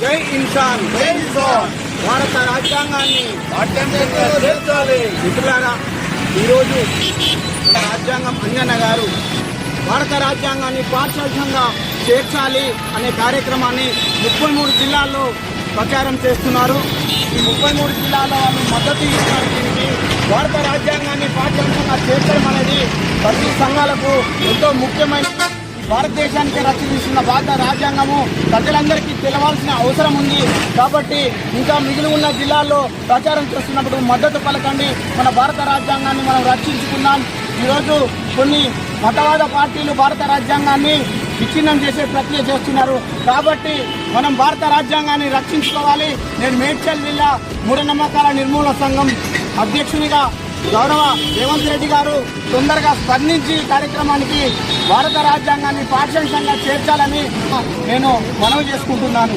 జై ఇన్సాన్ భారత రాజ్యాంగాన్ని మిత్రులారా, ఈరోజు రాజ్యాంగం అంజన్న గారు భారత రాజ్యాంగాన్ని పాఠశాలంగా చేర్చాలి అనే కార్యక్రమాన్ని 33 జిల్లాల్లో ప్రచారం చేస్తున్నారు. ఈ 33 జిల్లాల్లో వాళ్ళు మద్దతు ఇస్తున్నారు. దీనికి భారత రాజ్యాంగాన్ని పాఠ్యాంశంగా చేర్చడం అనేది ప్రతి సంఘాలకు ఎంతో ముఖ్యమైన, భారతదేశానికి రక్షిస్తున్న భారత రాజ్యాంగము ప్రజలందరికీ తెలవాల్సిన అవసరం ఉంది. కాబట్టి ఇంకా మిగిలి ఉన్న జిల్లాల్లో ప్రచారం చేస్తున్నప్పుడు మద్దతు పలకండి. మన భారత రాజ్యాంగాన్ని మనం రక్షించుకుందాం. ఈరోజు కొన్ని మతవాద పార్టీలు భారత రాజ్యాంగాన్ని విచ్ఛిన్నం చేసే ప్రక్రియ చేస్తున్నారు. కాబట్టి మనం భారత రాజ్యాంగాన్ని రక్షించుకోవాలి. నేను మేడ్చల్ జిల్లా మూఢనమ్మకాల నిర్మూలన సంఘం అధ్యక్షునిగా గౌరవ రేవంత్ రెడ్డి గారు తొందరగా స్పందించి కార్యక్రమానికి భారత రాజ్యాంగాన్ని పాఠ్యాంశంగా చేర్చాలని నేను మనవి చేసుకుంటున్నాను.